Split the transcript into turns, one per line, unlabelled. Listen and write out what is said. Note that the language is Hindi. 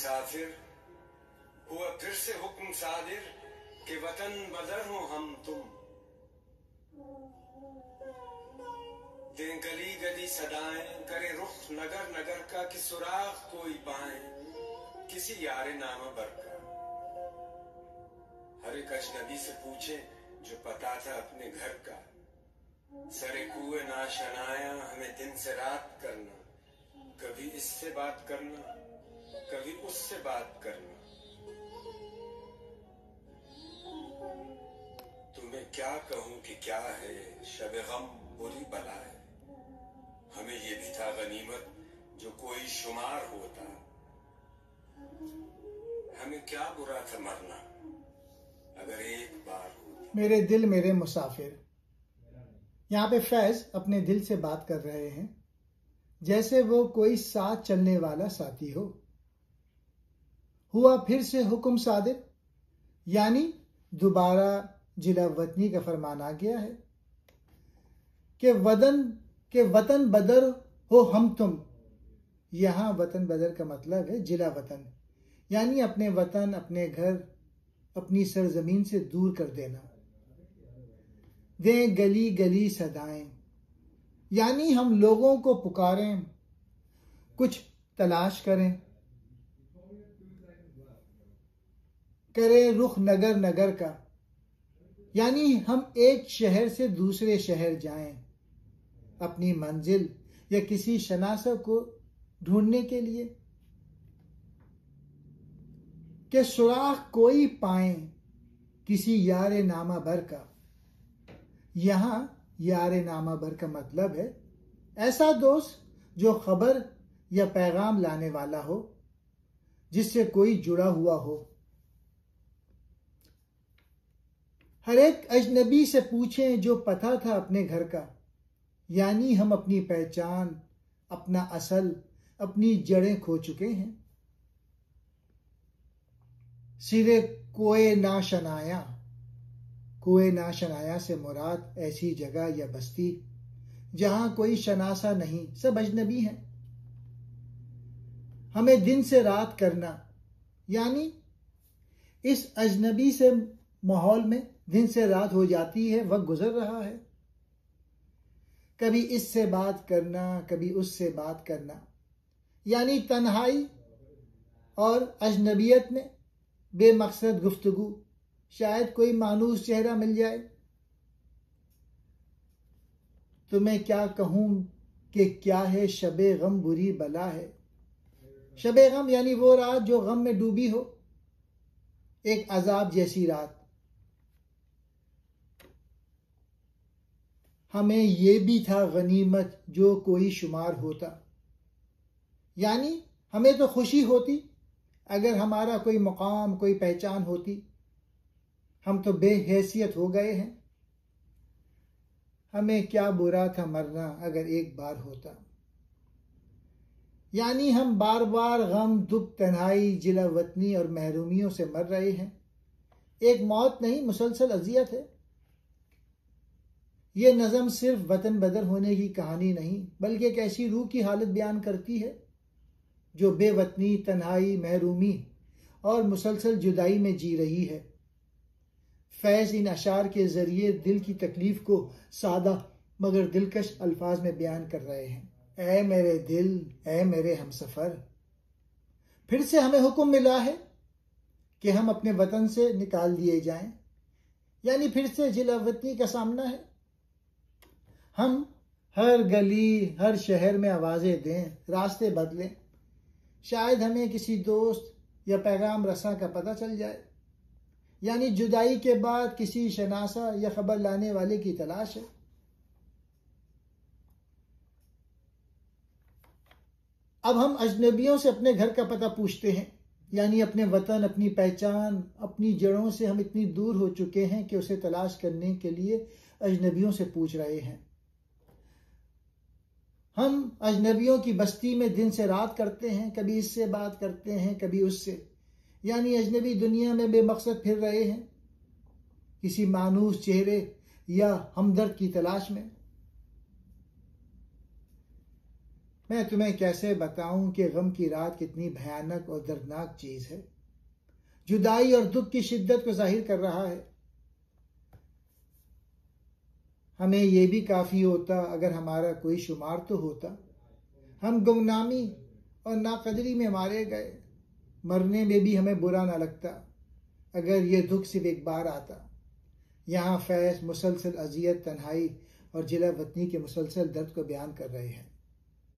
मुसाफिर, हुआ फिर से हुक्म सादिर कि वतन बदर हो हम तुम। दें गली गली सदाएं, करे रुख नगर नगर का कि सुराग कोई पाए किसी यारे नामा बर का। हर एक अजनबी से पूछे जो पता था अपने घर का। सरे कुए नाशनाया हमें दिन से रात करना, कभी इससे बात करना कभी उससे बात करना। तुम्हें क्या कहूं कि क्या है शब गम बुरी बला है। हमें ये भी था गनीमत जो कोई शुमार होता। हमें क्या बुरा था मरना अगर एक बार होता।
मेरे दिल मेरे मुसाफिर। यहाँ पे फैज अपने दिल से बात कर रहे हैं जैसे वो कोई साथ चलने वाला साथी हो। हुआ फिर से हुक्म सादिर, यानी दोबारा जिला वतनी का फरमान आ गया है कि वतन बदर हो हम तुम। यहाँ वतन बदर का मतलब है जिला वतन, यानी अपने वतन, अपने घर, अपनी सरजमीन से दूर कर देना। दें गली गली सदाएं, यानी हम लोगों को पुकारें, कुछ तलाश करें। करें रुख नगर नगर का, यानी हम एक शहर से दूसरे शहर जाएं अपनी मंजिल या किसी शनासा को ढूंढने के लिए। कि सुराग कोई पाएं किसी यारे नामा बर का। यहाँ यारे नामा बर का मतलब है ऐसा दोस्त जो खबर या पैगाम लाने वाला हो, जिससे कोई जुड़ा हुआ हो। हर एक अजनबी से पूछें जो पता था अपने घर का, यानी हम अपनी पहचान, अपना असल, अपनी जड़ें खो चुके हैं। सिरे कोए नाशनाया, कोए नाशनाया से मुराद ऐसी जगह या बस्ती जहां कोई शनासा नहीं, सब अजनबी हैं। हमें दिन से रात करना, यानी इस अजनबी से माहौल में दिन से रात हो जाती है, वक्त गुजर रहा है। कभी इससे बात करना कभी उससे बात करना, यानी तन्हाई और अजनबियत में बेमकसद गुफ्तगू, शायद कोई मानूस चेहरा मिल जाए। तुम्हें क्या कहूं कि क्या है शबे गम बुरी बला है। शबे गम यानी वो रात जो गम में डूबी हो, एक अजाब जैसी रात। हमें ये भी था गनीमत जो कोई शुमार होता, यानी हमें तो खुशी होती अगर हमारा कोई मुकाम, कोई पहचान होती। हम तो बेहैसियत हो गए हैं। हमें क्या बुरा था मरना अगर एक बार होता। यानी हम बार बार गम, दुख, तन्हाई, जिला वतनी और महरूमियों से मर रहे हैं। एक मौत नहीं, मुसलसल अजियत है। ये नज़म सिर्फ वतन बदर होने की कहानी नहीं, बल्कि एक ऐसी रूह की हालत बयान करती है जो बेवतनी, तन्हाई, महरूमी और मुसलसल जुदाई में जी रही है। फैज़ इन अशार के ज़रिए दिल की तकलीफ़ को सादा मगर दिलकश अल्फाज में बयान कर रहे हैं। ऐ मेरे दिल, ऐ मेरे हमसफ़र, फिर से हमें हुक्म मिला है कि हम अपने वतन से निकाल दिए जाएं, यानी फिर से जिला वतनी का सामना है। हम हर गली, हर शहर में आवाज़ें दें, रास्ते बदलें, शायद हमें किसी दोस्त या पैगाम रसा का पता चल जाए। यानी जुदाई के बाद किसी शनासा या खबर लाने वाले की तलाश है। अब हम अजनबियों से अपने घर का पता पूछते हैं, यानी अपने वतन, अपनी पहचान, अपनी जड़ों से हम इतनी दूर हो चुके हैं कि उसे तलाश करने के लिए अजनबियों से पूछ रहे हैं। हम अजनबियों की बस्ती में दिन से रात करते हैं, कभी इससे बात करते हैं कभी उससे, यानी अजनबी दुनिया में बेमकसद फिर रहे हैं किसी मानूस चेहरे या हमदर्द की तलाश में। मैं तुम्हें कैसे बताऊं कि गम की रात कितनी भयानक और दर्दनाक चीज है। जुदाई और दुख की शिद्दत को जाहिर कर रहा है। हमें यह भी काफी होता अगर हमारा कोई शुमार तो होता। हम गुमनामी और नाकदरी में मारे गए। मरने में भी हमें बुरा ना लगता अगर ये दुख सिर्फ एक बार आता। यहाँ फैज़ मुसलसल अजियत, तन्हाई और जिला वतनी के मुसलसल दर्द को बयान कर रहे हैं।